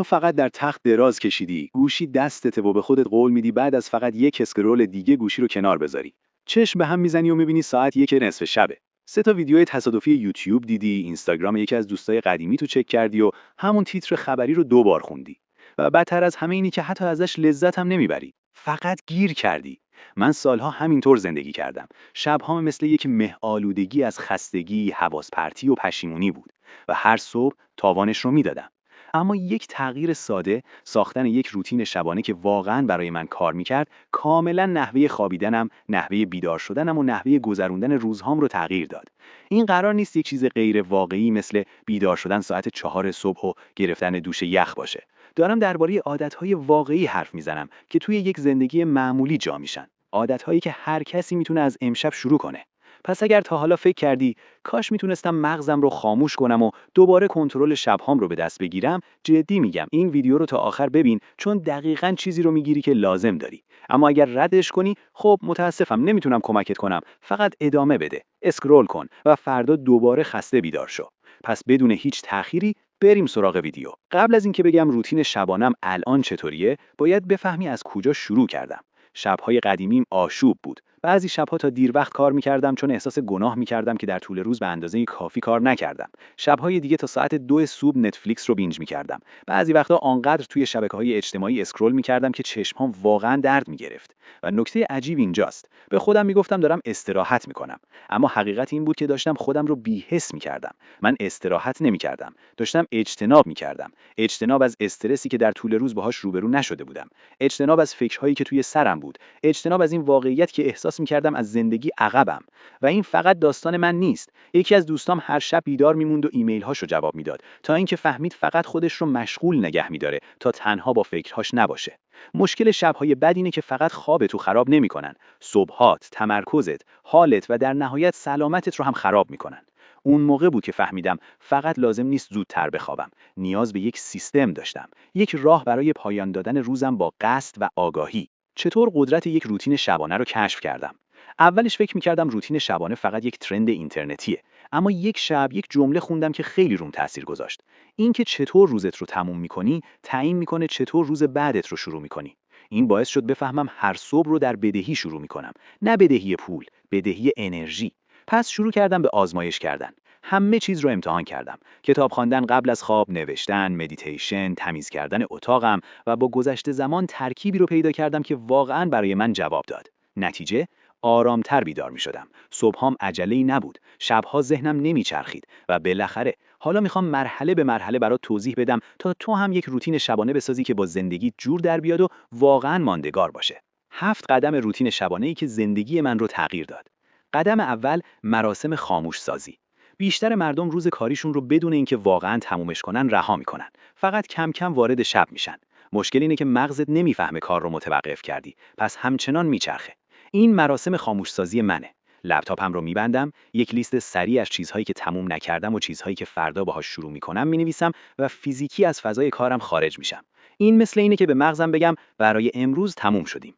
تو فقط در تخت دراز کشیدی، گوشی دستته و به خودت قول میدی بعد از فقط یک اسکرول دیگه گوشی رو کنار بذاری. چشم به هم میزنی و میبینی ساعت 1:00 سه تا ویدیوی تصادفی یوتیوب دیدی، اینستاگرام یکی از دوستای قدیمی تو چک کردی و همون تیتر خبری رو 2 بار خوندی. و بدتر از همه اینی که حتی ازش لذت هم نمیبری. فقط گیر کردی. من سالها همینطور زندگی کردم. شب‌هام مثل یک مه آلودگی از خستگی، حواس پرتی و پشیمونی بود و هر صبح تاوانش رو میدادم. اما یک تغییر ساده، ساختن یک روتین شبانه که واقعاً برای من کار میکرد، کاملاً نحوه خوابیدنم، نحوه بیدار شدنم و نحوه گذروندن روزهام رو تغییر داد. این قرار نیست یک چیز غیر واقعی مثل بیدار شدن ساعت 4 صبح و گرفتن دوش یخ باشه. دارم درباره عادتهای واقعی حرف میزنم که توی یک زندگی معمولی جا میشن. عادتهایی که هر کسی میتونه از امشب شروع کنه. پس اگر تا حالا فکر کردی کاش میتونستم مغزم رو خاموش کنم و دوباره کنترل شبهام رو به دست بگیرم، جدی میگم این ویدیو رو تا آخر ببین، چون دقیقاً چیزی رو میگیری که لازم داری. اما اگر ردش کنی، خب متاسفم نمیتونم کمکت کنم. فقط ادامه بده، اسکرول کن و فردا دوباره خسته بیدار شو. پس بدون هیچ تأخیری بریم سراغ ویدیو. قبل از اینکه بگم روتین شبانم الان چطوریه، باید بفهمی از کجا شروع کردم. شب‌های قدیمیم آشوب بود. بعضی شب‌ها تا دیر وقت کار می‌کردم چون احساس گناه می‌کردم که در طول روز به اندازه کافی کار نکردم. شب‌های دیگه تا ساعت 2 صبح نتفلیکس رو بینج می‌کردم. بعضی وقتا آنقدر توی شبکه‌های اجتماعی اسکرول می‌کردم که چشم‌هام واقعاً درد می‌گرفت. و نکته عجیب اینجاست. به خودم میگفتم دارم استراحت می‌کنم، اما حقیقت این بود که داشتم خودم رو بی‌حس می‌کردم. من استراحت نمی‌کردم، داشتم اجتناب می‌کردم. اجتناب از استرسی که در طول روز باهاش روبرو نشده بودم. اجتناب از فکرهایی که توی سرم بود. اجتناب از این واقعیت که احساس می‌کردم از زندگی عقبم. و این فقط داستان من نیست. یکی از دوستام هر شب بیدار میموند و ایمیل‌هاشو جواب میداد تا اینکه فهمید فقط خودش رو مشغول نگه می‌داره تا تنها با فکرهاش نباشه. مشکل شب‌های بد اینه که فقط خوابتو خراب نمی‌کنن. صبحات، تمرکزت، حالت و در نهایت سلامتت رو هم خراب می‌کنن. اون موقع بود که فهمیدم فقط لازم نیست زودتر بخوابم. نیاز به یک سیستم داشتم. یک راه برای پایان دادن روزم با قصد و آگاهی. چطور قدرت یک روتین شبانه رو کشف کردم؟ اولش فکر می‌کردم روتین شبانه فقط یک ترند اینترنتیه، اما یک شب یک جمله خوندم که خیلی روم تاثیر گذاشت. این که چطور روزت رو تموم می‌کنی، تعیین می‌کنه چطور روز بعدت رو شروع می‌کنی. این باعث شد بفهمم هر صبح رو در بدهی شروع می‌کنم، نه بدهی پول، بدهی انرژی. پس شروع کردم به آزمایش کردن. همه چیز رو امتحان کردم. کتاب خواندن قبل از خواب، نوشتن، مدیتیشن، تمیز کردن اتاقم و با گذشت زمان ترکیبی رو پیدا کردم که واقعاً برای من جواب داد. نتیجه آرامتر بیدار می شدم. صبحام عجله‌ای نبود. شبها ذهنم نمیچرخید و بالاخره حالا میخوام مرحله به مرحله برات توضیح بدم تا تو هم یک روتین شبانه بسازی که با زندگی جور در بیاد و واقعاً ماندگار باشه. 7 قدم روتین شبانه‌ای که زندگی من رو تغییر داد. قدم اول، مراسم خاموش سازی. بیشتر مردم روز کاریشون رو بدون اینکه واقعاً تمومش کنن رها میکنن. فقط کم کم وارد شب میشن. مشکل اینه که مغزت نمیفهمه کار رو متوقف کردی، پس همچنان میچرخه. این مراسم خاموشسازی منه. لپتاپم رو میبندم، یک لیست سریع از چیزهایی که تموم نکردم و چیزهایی که فردا باهاش شروع میکنم مینویسم و فیزیکی از فضای کارم خارج میشم. این مثل اینه که به مغزم بگم برای امروز تموم شدیم.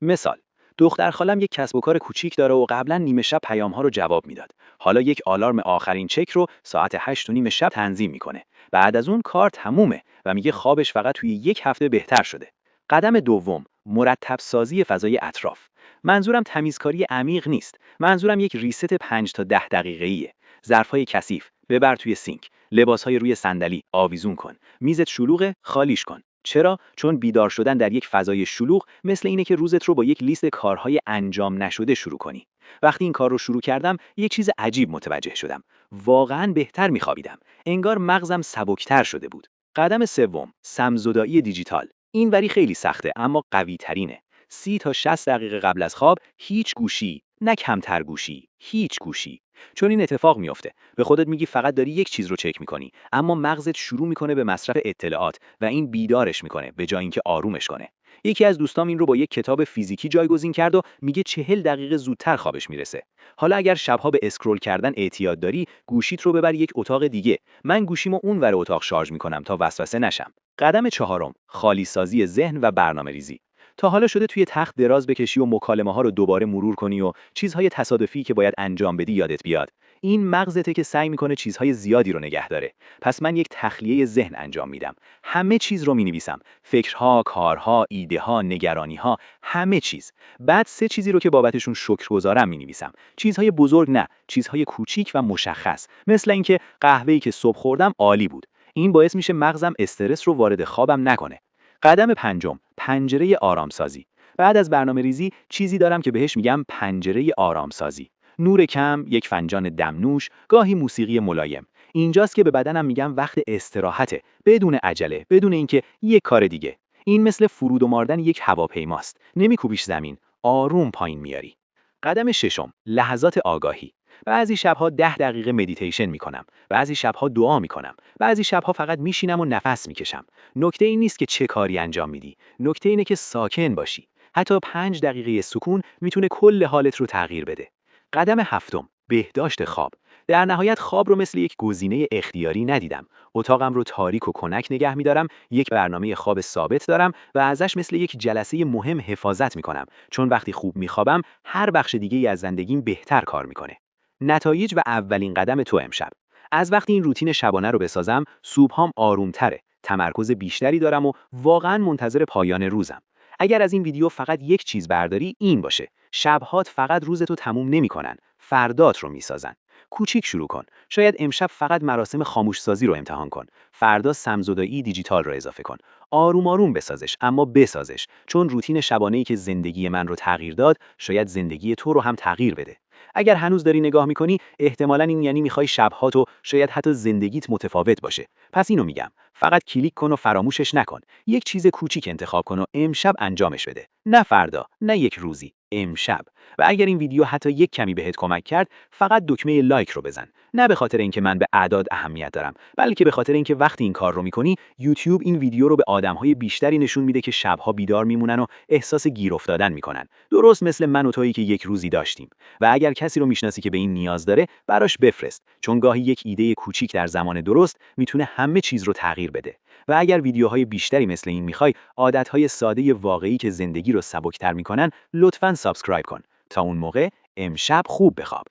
مثال: دختر خالم یک کسب و کار کوچیک داره و قبلا نیمه شب پیام‌ها رو جواب میداد. حالا یک آلارم آخرین چک رو ساعت 8:30 شب تنظیم میکنه. بعد از اون کار تمومه و میگه خوابش فقط توی یک هفته بهتر شده. قدم دوم، مرتب سازی فضای اطراف. منظورم تمیزکاری عمیق نیست. منظورم یک ریست 5 تا 10 دقیقه‌ایه. ظرف‌های کثیف ببر توی سینک، لباس‌های روی صندلی آویزون کن. میزت شلوغه، خالیش کن. چرا؟ چون بیدار شدن در یک فضای شلوغ مثل اینه که روزت رو با یک لیست کارهای انجام نشده شروع کنی. وقتی این کار رو شروع کردم، یک چیز عجیب متوجه شدم. واقعاً بهتر می‌خوابیدم. انگار مغزم سبکتر شده بود. قدم سوم، سم‌زدایی دیجیتال. این وری خیلی سخته اما قوی ترینه. 30 تا 60 دقیقه قبل از خواب هیچ گوشی، نه کمتر گوشی، هیچ گوشی. چون این اتفاق میفته. به خودت میگی فقط داری یک چیز رو چک می‌کنی، اما مغزت شروع می‌کنه به مصرف اطلاعات و این بیدارش می‌کنه به جای اینکه آرومش کنه. یکی از دوستام این رو با یک کتاب فیزیکی جایگزین کرد و میگه 40 دقیقه زودتر خوابش میرسه. حالا اگر شبها به اسکرول کردن اعتیاد داری، گوشیت رو ببر یک اتاق دیگه. من گوشیمو اونور اتاق شارژ می‌کنم تا وسوسه نشم. قدم چهارم، خالی سازی ذهن و برنامه‌ریزی. تا حالا شده توی تخت دراز بکشی و مکالمه ها رو دوباره مرور کنی و چیزهای تصادفی که باید انجام بدی یادت بیاد؟ این مغزته که سعی میکنه چیزهای زیادی رو نگه داره. پس من یک تخلیه ذهن انجام میدم. همه چیز رو مینویسم. فکرها، کارها، ایده‌ها، نگرانی‌ها، همه چیز. بعد 3 چیزی رو که بابتشون شکرگزارم مینویسم. چیزهای بزرگ نه، چیزهای کوچیک و مشخص. مثل اینکه قهوه‌ای که صبح خوردم عالی بود. این باعث میشه مغزم استرس رو وارد خوابم نکنه. قدم پنجم، پنجره آرامسازی. بعد از برنامه‌ریزی چیزی دارم که بهش میگم پنجره آرامسازی. نور کم، یک فنجان دمنوش، گاهی موسیقی ملایم. اینجاست که به بدنم میگم وقت استراحته، بدون عجله، بدون اینکه یک کار دیگه. این مثل فرود و ماردن یک هواپیماست. نمیکوبیش زمین، آروم پایین میاری. قدم ششم، لحظات آگاهی. بعضی شبها 10 دقیقه مدیتیشن میکنم، بعضی شبها دعا میکنم، بعضی شبها فقط میشینم و نفس میکشم. نکته این نیست که چه کاری انجام میدی، نکته اینه که ساکن باشی. حتی 5 دقیقه سکون میتونه کل حالت رو تغییر بده. قدم هفتم، بهداشت خواب. در نهایت خواب رو مثل یک گزینه اختیاری ندیدم. اتاقم رو تاریک و خنک نگه می‌دارم، یک برنامه خواب ثابت دارم و ازش مثل یک جلسه مهم حفاظت می‌کنم، چون وقتی خوب می‌خوابم هر بخش دیگه‌ای از زندگیم بهتر کار می‌کنه. نتایج و اولین قدم تو امشب. از وقتی این روتین شبانه رو بسازم، صبحام آروم‌تره، تمرکز بیشتری دارم و واقعاً منتظر پایان روزم. اگر از این ویدیو فقط یک چیز برداری این باشه: شب‌هات فقط روزتو تموم نمی‌کنن، فردات رو می‌سازن. کوچیک شروع کن. شاید امشب فقط مراسم خاموش‌سازی رو امتحان کن. فردا سم‌زدایی دیجیتال رو اضافه کن. آروم آروم بسازش، اما بسازش، چون روتین شبانه‌ای که زندگی من رو تغییر داد، شاید زندگی تو رو هم تغییر بده. اگر هنوز داری نگاه می‌کنی، احتمالاً این یعنی می‌خوای شب‌هاتو، شاید حتی زندگیت متفاوت باشه. پس اینو میگم، فقط کلیک کن و فراموشش نکن. یک چیز کوچیک انتخاب کن و امشب انجامش بده. نه فردا، نه یک روزی، امشب. و اگر این ویدیو حتی یک کمی بهت کمک کرد، فقط دکمه لایک رو بزن. نه به خاطر اینکه من به اعداد اهمیت دارم، بلکه به خاطر اینکه وقتی این کار رو می‌کنی، یوتیوب این ویدیو رو به آدم‌های بیشتری نشون میده که شب‌ها بیدار میمونن و احساس گیر افتادن میکنن. درست مثل من و تویی که یک روزی داشتیم. و اگر کسی رو میشناسی که به این نیاز داره، براش بفرست، چون گاهی یک ایده کوچیک در زمان درست میتونه همه چیز رو تغییر بده. و اگر ویدیوهای بیشتری مثل این میخوای، عادتهای ساده واقعی که زندگی رو سبک‌تر میکنن، لطفاً سابسکرایب کن. تا اون موقع، امشب خوب بخواب.